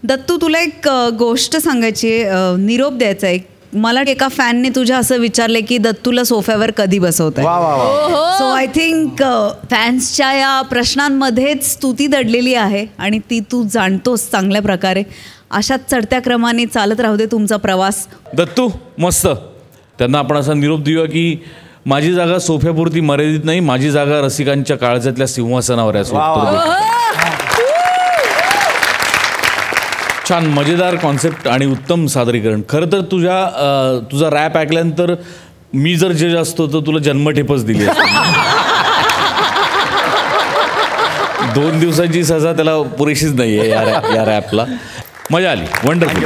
दत्तू तुला एक गोष्ट सांगायची आहे, निरोप द्यायचा आहे. मला एका फॅनने तुझ्या असं विचारले की दत्तूला सोफ्यावर कधी बसवतंय. सो आय थिंक फॅन्सच्या या प्रश्नांमध्येच स्तुती दडलेली आहे आणि ती तू जाणतोस चांगल्या प्रकारे. अशाच चढत्या क्रमाने चालत राहू दे तुमचा प्रवास. दत्तू मस्त. त्यांना आपण असा निरोप देऊया की माझी जागा सोफ्यापुरती मर्यादित नाही, माझी जागा रसिकांच्या काळजातल्या सिंहासनावर आहे. छान मजेदार कॉन्सेप्ट आणि उत्तम सादरीकरण. खरं तर तुझा रॅप ऐकल्यानंतर मी जर जज असतो तर तुला जन्मठेपच दिली असती. 2 दिवसाची सजा त्याला पुरेशीच नाही आहे या रॅपला. मजा आली. वंडरफुल.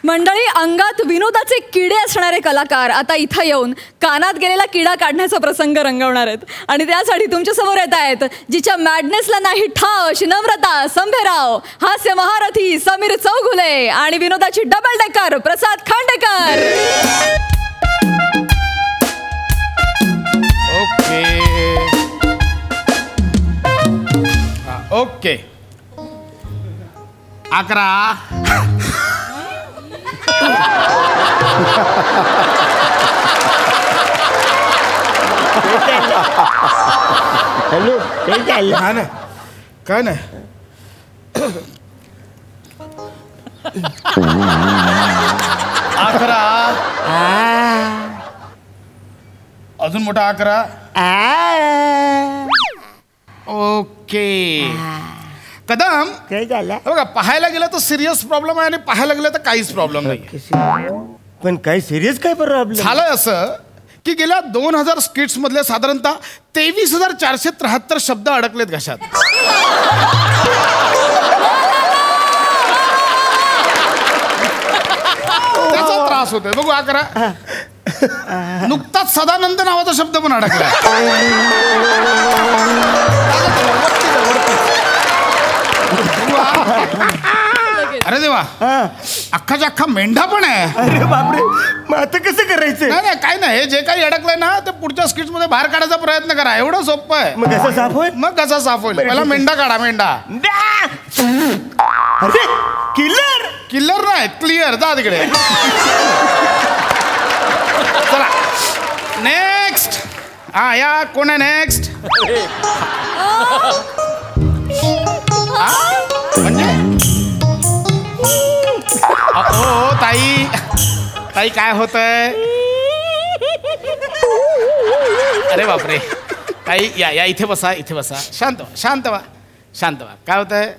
मंडळी, अंगात विनोदाचे किडे असणारे कलाकार आता इथं येऊन कानात गेलेला किडा काढण्याचा प्रसंग रंगवणार आहेत. आणि त्यासाठी तुमच्या समोर येत आहेत जिच्या मॅडनेसला नाही ठाव अशी नम्रता संभेराव, हास्य महारथी समीर चौगुले आणि विनोदाची डबल डेकर प्रसाद खांडेकर. ओके 11 हॅलो काय चाललं? काय नाही काय नाही अकरा अजून मोठा 11 ओके कदम काय झालं? बघा पाहायला गेलं तर सिरियस प्रॉब्लेम आहे आणि पाहायला गेलं तर काहीच प्रॉब्लेम नाही. पण काय सिरियस काय प्रॉब्लेम झालंय असं की गेल्या 2000 स्किट्स मधले साधारणतः 23,473 शब्द अडकलेत घशात. त्याचा त्रास होतोय. बघू 11 नुकताच सदानंद नावाचा शब्द पण अडकला. अरे देवा अख्खाच्या अख्खा मेंढा पण आहे. अरे बापरे मग आता कसं करायचं? नाही नाही काय नाही हे जे काही अडकलंय ना ते पुढच्या स्किट्स मध्ये बाहेर काढायचा प्रयत्न करा. एवढं सोपं आहे. मग कसं साफ होईल? मग कसा साफ होईल? पहिला मेंढा काढा. मेंढा अरे किल्लर किल्लर नाही क्लिअर. जा तिकडे. चला नेक्स्ट. हा या कोण आहे नेक्स्ट? म्हणजे ओ ताई ताई काय होतंय? अरे बापरे ताई या या इथे बसा. इथे बसा. शांत व्हा शांत व्हा शांत व्हा. काय होतंय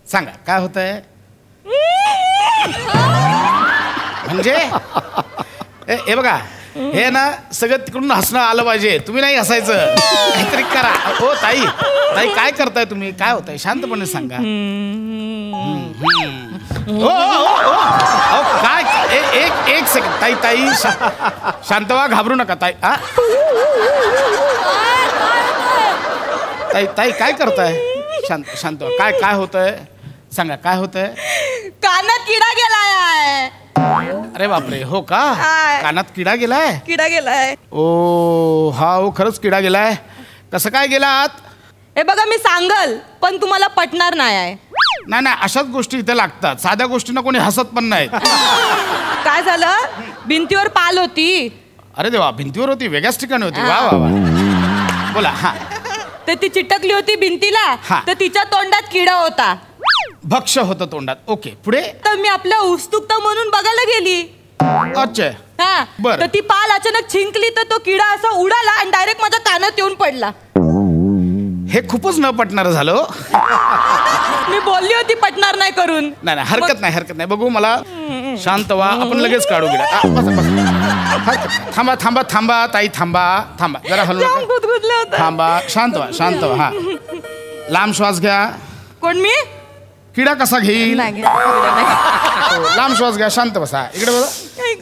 सांगा काय होतंय? म्हणजे हे बघा हे ना सगळं तिकडून हसणं आलं पाहिजे. तुम्ही नाही हसायचं. काहीतरी करा. ओ ताई ताई काय करताय तुम्ही? काय होतंय? शांतपणे सांगा. काय एक सेकंड ताई ताई शांत व्हा. घाबरू नका ताई. ताई ताई काय करताय? शांत शांत व्हा. काय काय होतंय सांगा काय होतंय? कानात किडा गेलाय. अरे बापरे हो का? कानात किडा गेलाय? किडा गेलाय. ओ हा हो खरंच किडा गेलाय. कसं काय गेलात? हे बघा मी सांगल पण तुम्हाला पटणार नाही आहे. नाही नाही अशाच गोष्टी इथे लागतात. साध्या गोष्टींना कोणी हसत पण नाही. काय झालं? भिंतीवर पाल होती. अरे देवा भिंतीवर होती? वेगळ्याच ठिकाणी होती. वा वा वा. बोला. हा तर ती चिटकली होती भिंतीला. हा. तर तिच्या तोंडात किडा होता. भक्ष होतं तोंडात. ओके पुढे? तर मी आपल्या उत्सुकता म्हणून बघायला गेली. अच्छा हा बरं. तर ती पाल अचानक छिंकली तर तो किडा असा उडाला आणि डायरेक्ट माझ्या कानात येऊन पडला. हे खूपच न पटणार झालं. मी बोलली होती पटणार नाही करून. नाही नाही हरकत नाही हरकत नाही. बघू मला शांत व्हा. आपण लगेच काढू गेला. थांबा थांबा थांबा ताई थांबा थांबा जरा हलू नका. थांबा शांत व्हा शांत व्हा. हा लांब श्वास घ्या. कोण मी? किडा कसा घेईल? लांब श्वास घ्या. शांत बसा. इकडे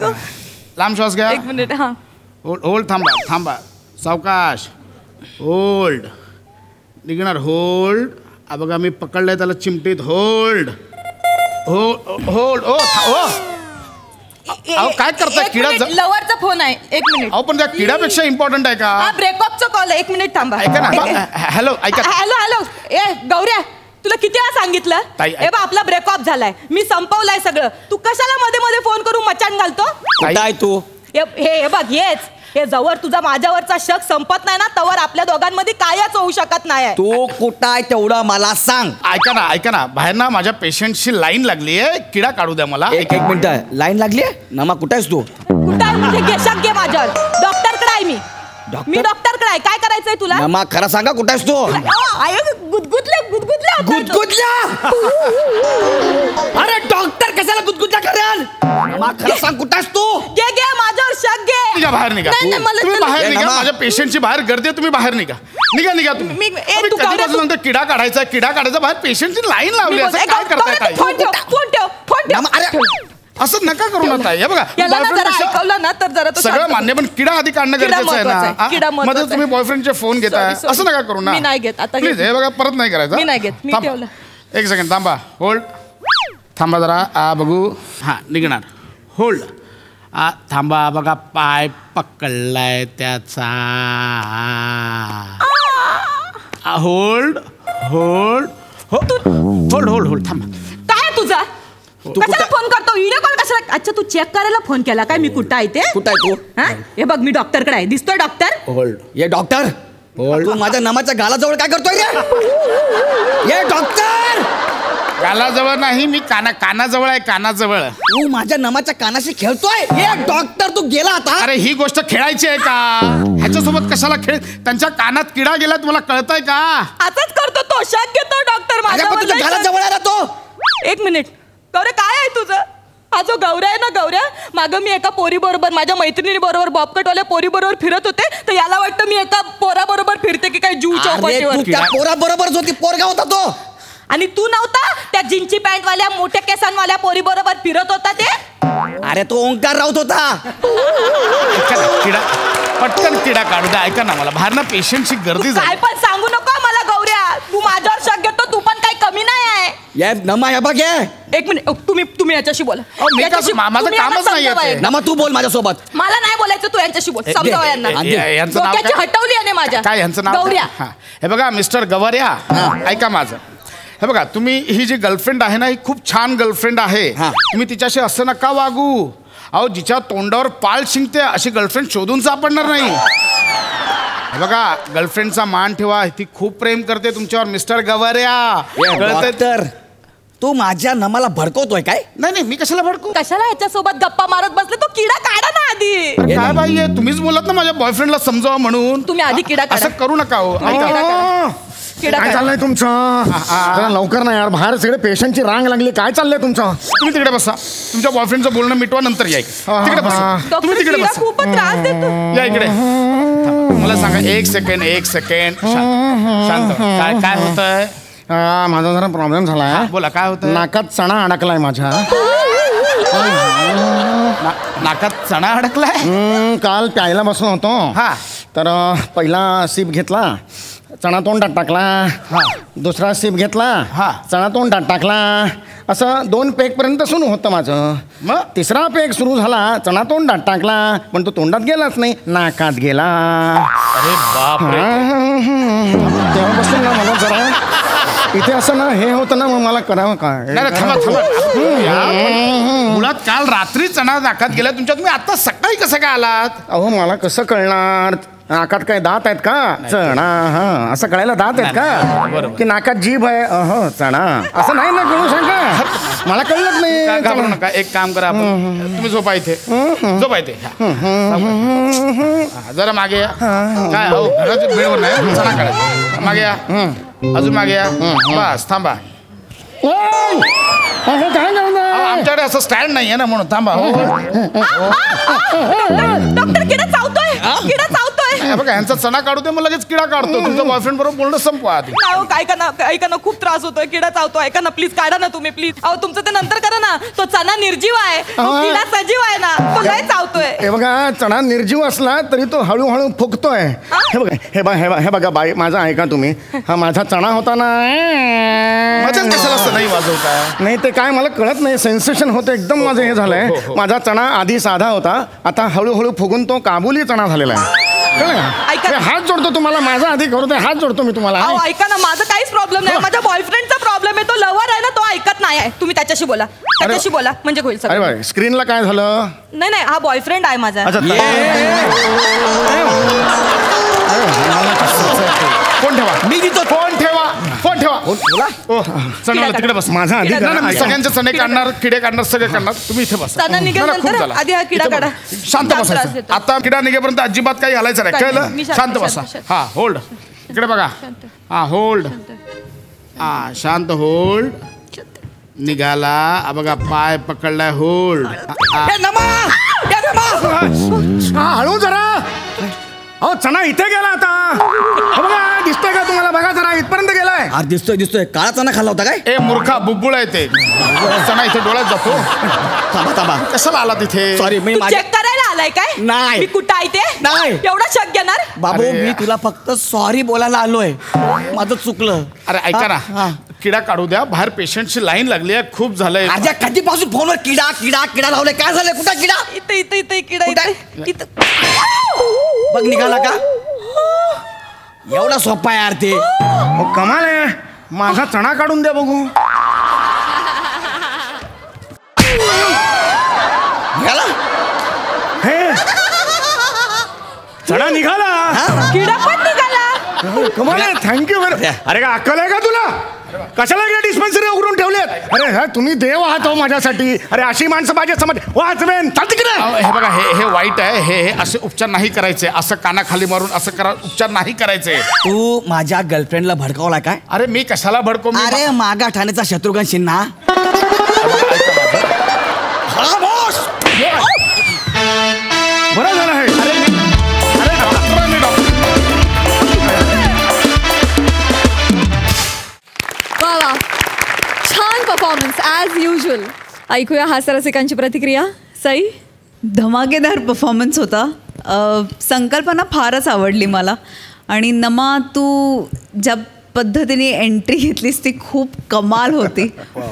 बघा. लांब श्वास घ्या. 1 मिनिट. हा होल्ड थांबा थांबा सावकाश. होल्ड निघणार. होल्ड. बघा मी पकडलंय त्याला चिमटीत. Hold hold. ओ अहो काय करताय? किडा लवरचा फोन आहे. 1 मिनिट. अहो पण त्या किड्यापेक्षा इम्पॉर्टंट आहे का? हा ब्रेकअपचा कॉल आहे. 1 मिनिट थांबा. ऐका ना. हॅलो ऐका. Hello hello. ए गौऱ्या तुला किती वेळा सांगितलं? ताई, ए बा आपला ब्रेकअप झालाय. मी संपवलाय सगळं. तू कशाला मध्ये मध्ये फोन करून मचान घालतो? काय तू? हे बघ हेच हे जवळ तुझा माझ्यावरचा शक संपत नाही ना तवर आपल्या दोघांमध्ये कायच होऊ शकत नाही. तू कुठं आहे तेवढं मला सांग. ऐका ना बाहेर ना माझ्या पेशंटची लाईन लागली आहे. किडा काढू द्या मला. एक मिनिट लाईन लागली आहे नमा. कुठं आहेस तू? कुठं आहे म्हणजे घेशाक घे माझ्यावर. डॉक्टरकडे आहे मी. डॉक्टरकडे आहे. काय करायचंय तुला? नमा खरं सांगा कुठं आहेस तू? गुदगुदल्या. अरे डॉक्टर कशाला गुदगुदल्या करेल? नमा खरं सांग कुठं आहेस तू? घे माझ्यावर शक घे. निघा बाहेर निघा. तुम्ही बाहेर निघा. माझ्या पेशंटची बाहेर गर्दी आहे. तुम्ही बाहेर निघा. निघा तुम्ही. कधीपासून किडा काढायचा बाहेर पेशंटची लाईन लावली. असं काय करताय? फोन ठेव. अरे असं नका करू नका. हे बघा ऐकवलं ना तर जरा सगळं मान्य पण किडा आधी काढणं गरजेचं आहे ना. मध्ये तुम्ही बॉयफ्रेंडचे फोन घेताय. असं नका करू ना. मी नाही घेत आता. प्लीज हे बघा परत नाही करायचं. मी नाही घेत. मी ठेवलं. 1 सेकंड थांबा. होल्ड थांबा जरा. बघू. हा निघणार. होल्ड. थांबा बघा पाय पकडलाय त्याचा. Hold hold hold hold hold थांबा. काय तुझा कशाला फोन करतो व्हिडिओ कॉल कशाला? अच्छा तू चेक करायला फोन केला काय मी कुठं आहे ते? कुठं आहे तू? हा हे बघ मी डॉक्टरकडे आहे. दिसतोय डॉक्टर? होल्ड. ये डॉक्टर तू माझ्या नामाच्या गालाजवळ काय करतोय रे? ये डॉक्टर. गालाजवळ नाही मी कानाजवळ आहे कानाजवळ. तू माझ्या नामाच्या कानाशी खेळतोय? ये डॉक्टर तू गेला आता? अरे ही गोष्ट खेळायची आहे का? ह्याच्यासोबत कशाला खेळ? त्यांच्या कानात किडा गेला तुम्हाला कळतंय का? आताच करतो तो शक घेतो डॉक्टर तुझ्या गालाजवळ आहे ना तो. एक मिनिट गौऱ्या काय आहे तुझं? हा जो गौऱ्या आहे ना गौऱ्या मागं मी एका पोरी बरोबर माझ्या मैत्रिणी बरोबर बॉबकटवाल्या पोरी बरोबर फिरत होते तर याला वाटतं मी एका पोरा बरोबर फिरते की काय जू चौपाटीवर. त्या पोरा बरोबर जो ती पोरगा होता तो. आणि तू नव्हता त्या जीन्सची पॅन्ट वाल्या मोठ्या केसांवाल्या पोरी बरोबर फिरत होता ते? अरे तो ओंकार राऊत होता. किडा पटकन किडा काढू द्या. ऐका ना मला बाहेरनं पेशंटची गर्दी काय पण सांगू नको मला गौऱ्या. तू माझ्यावर शक घेतो तू पण काही कमी नाही आहे. ये नमा हे बघ ये. एक मिनिट तुम्ही याच्याशी बोला. माझं कामच नाही. नमा तू बोल माझ्यासोबत. मला नाही बोलायचं तू यांच्याशी बोल. समजावा यांना. यांचं नाव डोक्याची हटवली आहे माझ्या. काय यांचं नाव? गौऱ्या. हे बघा मिस्टर गवाऱ्या ऐका माझं. हे बघा तुम्ही ही जी गर्लफ्रेंड आहे ना ही खूप छान गर्लफ्रेंड आहे. तुम्ही तिच्याशी असं नका वागू. अहो जिच्या तोंडावर पाळ शिंकते अशी गर्लफ्रेंड शोधून सापडणार नाही. हे बघा गर्लफ्रेंडचा मान ठेवा. ती खूप प्रेम करते तुमच्यावर मिस्टर गवाऱ्या. तर तू माझ्या नमाला भडकवतोय काय? नाही मी कशाला भडकू? कशाला ह्याच्यासोबत गप्पा मारत बसले? तो किडा काढा ना आधी. काय बाई आहे तुम्हीच बोलत ना माझ्या बॉयफ्रेंडला समजावा म्हणून. तुम्ही आधी किडा काढा. असं करू नका हो. काय चाललंय तुमचं? जरा लवकर ना यार बाहेर सगळे पेशंटची रांग लागली. काय चाललंय तुमचं? तुम्ही तिकडे बसा. तुमच्या बॉयफ्रेंडचं बोलणं मिटवा नंतर या. तिकडे बसा. तुम्ही तिकडे बसा. खूपच त्रास देतो. या इकडे. मला सांगा एक सेकंड शांत. काय होतंय? माझा जरा प्रॉब्लेम झालाय. बोला काय होतं? नाकात चणा अडकलाय माझ्या. नाकात चणा अडकलाय? काल प्यायला बसलो होतो तर पहिला सिप घेतला चणा तोंडात टाकला. दुसरा सिप घेतला चणा तोंडात टाकला. असं 2 पेगपर्यंत सुरू होतं माझं. मग तिसरा पेग सुरू झाला चणा तोंडात टाकला पण तो तोंडात गेलाच नाही नाकात गेला. अरे बापरे. तेव्हापासून ना मला जरा इथे असं ना हे होतं ना मग मला करावं काय. मुळात काल रात्री चणा नाकात गेला तुमच्या. तुम्ही आता सकाळी कसं काय आलात? अहो मला कसं कळणार? नाकात काय दात आहेत का? चणा असं कळायला दात आहेत का? की नाकात जीभ आहे चणा असं नाही ना कळू सांगा. मला कळलंच नाही. घाबरू नका. एक काम करा आपण तुम्ही झोपा इथे. झोपा इथे. जरा मागे या. काय हो घराच्या बेडवर नाही चणा काढायचा. मागे या. अजून मागे या. बस थांबा. आमच्याकडे असं स्टँड नाही आहे ना म्हणून थांबा. डॉक्टर किडा चावतोय. किडा चावतोय. बघा यांचा चणा काढू दे मग लगेच किडा काढतो. तुमच्या बॉयफ्रेंड बरोबर बोलणं संपवा आधी. ऐका ना खूप त्रास होतोय. किडा चावतोय. ऐका ना प्लीज काढा ना तुम्ही प्लीज. अहो तुमचं ते नंतर करा ना. तो चणा निर्जीव आहे. किडा सजीव आहे ना. तो लय चावतोय. हे बघा चणा निर्जीव असला तरी तो हळूहळू फुगतोय. हे बघा हे बघा बाई माझा ऐका तुम्ही. हा माझा चणा होता ना. कशाला नाही वाजवता? नाही ते काय मला कळत नाही. सेन्सेशन होतं एकदम माझं हे झालंय. माझा चणा आधी साधा होता आता हळूहळू फुगून तो काबुली चणा झालेला आहे. हात जोडतो तुम्हाला. माझा आधी करू दे. हात जोडतो मी तुम्हाला. ऐका ना माझा काहीच प्रॉब्लेम नाही. माझ्या बॉयफ्रेंडचा प्रॉब्लेम आहे. तो लवर आहे ना तो ऐकत नाही आहे. तुम्ही त्याच्याशी बोला. त्याच्याशी बोला म्हणजे होईल सगळं. अरे स्क्रीनला काय झालं? नाही हा बॉयफ्रेंड आहे माझा. फोन ठेवा. मी तिथं फोन ठेवा. चणा तिकडे बस. माझा आधी सगळ्यांचे चणे काढणार किडे काढणार सगळे काढणार. तुम्ही इथे बसा. चणा निघेल आधी हा किडा काढा. शांत बसायचं. आता किडा निघेपर्यंत अजिबात काही हलायचं नाही. कळलं? शांत बसा. हा होल्ड. इकडे बघा. हा होल्ड. हा शांत होल्ड. निघाला. बघा पाय पकडलाय. होल्ड. हळू जरा. अहो चणा इथे गेला आता. बघा दिसतोय का तुम्हाला? बघा जरा इथपर्यंत गेलाय. दिसतोय. काळा चणा खाल्ला होता काय? ए मूर्खा बुब्बुळ आहे ते. चणा इथे डोळ्यात जातो. थांबा. कशाला आला तिथे? सॉरी मी चेक करायला आलाय काय? नाही. मी कुठं आहे ते? नाही. एवढा शक घेणार? बाबू मी तुला फक्त सॉरी बोलायला आलोय. माझं चुकलं. अरे ऐका ना किडा काढू द्या. बाहेर पेशंटची लाईन लागली आहे, खूप झालंय. अर्जा कधीपासून फोनवर किडा किडा किडा लावलाय, काय झालंय? कुठं किडा? इथे इथे इथे किडा इथे. बघ निघाला का? एवढा सोपा यार ते. कमाल आहे. माझा चणा काढून द्या बघू. निघाला हे चणा निघाला. किडा पण निघाला. कमाल आहे. थँक्यू. अरे का अक्कल आहे का तुला? कशाला काय डिस्पेन्सरी उघडून ठेवलेत? अरे हा तुम्ही देव आहात हो माझ्यासाठी. अरे अशी माणसं माझ्या समज वाचवेन. चालते की नाही? हे बघा, हे वाईट आहे. हे असे उपचार नाही करायचे. असं कानाखाली मारून असं करा उपचार नाही करायचे. तू माझ्या गर्लफ्रेंडला भडकावला काय? अरे मी कशाला भडको? अरे मागा ठाण्याचा शत्रुघ्न सिन्हा. बरं झालं आहे. वा वा, छान परफॉर्मन्स ॲज युजल. ऐकूया हास्यरसिकांची प्रतिक्रिया. सई, धमाकेदार परफॉर्मन्स होता. संकल्पना फारच आवडली मला. आणि नमा, तू ज्या पद्धतीने एंट्री घेतलीस ती खूप कमाल होती.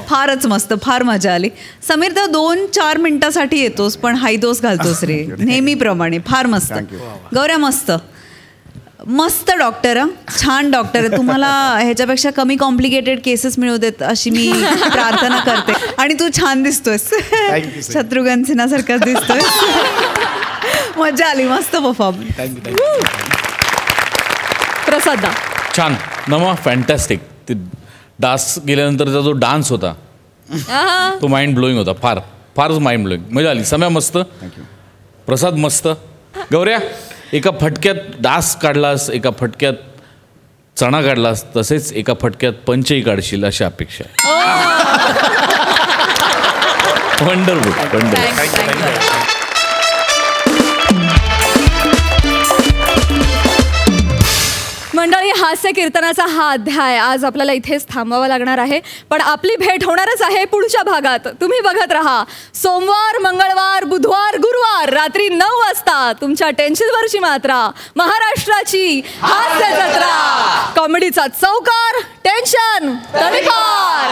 फारच मस्त, फार मजा आली. समीर, तर 2-4 मिनिटासाठी येतोस पण हायदोस घालतोस रे नेहमीप्रमाणे. फार मस्त. गौऱ्या, मस्त मस्त डॉक्टर. छान डॉक्टर आहे. तुम्हाला ह्याच्यापेक्षा कमी कॉम्प्लिकेटेड केसेस मिळू देत अशी मी प्रार्थना करते. आणि तू छान दिसतोयस. शत्रुघ्न सिन्हासारखाच दिसतोयस. मजा आली. मस्त परफॉर्मन्स. प्रसादा. छान. नमा, फॅन्टॅस्टिक. ते डास गेल्यानंतरचा जो डान्स होता तो माइंड ब्लोईंग होता. फारच माइंड ब्लोईंग. मजा आली. सम्या मस्त. प्रसाद मस्त. गौऱ्या, एका फटक्यात डास काढलास, एका फटक्यात चणा काढलास, तसेच एका फटक्यात पंचही काढशील अशी अपेक्षा आहे. वंडरफुल. मंडळी, हास्य कीर्तनाचा हा अध्याय आज आपल्याला इथेच थांबावा लागणार आहे. पण आपली भेट होणारच आहे पुढच्या भागात. तुम्ही बघत राहा. सोमवार, मंगळवार, बुधवार, गुरुवार रात्री 9 वाजता तुमच्या टेन्शनवरची मात्रा, महाराष्ट्राची हास्य जत्रा. कॉमेडीचा चौकार, टेन्शन तडीपार.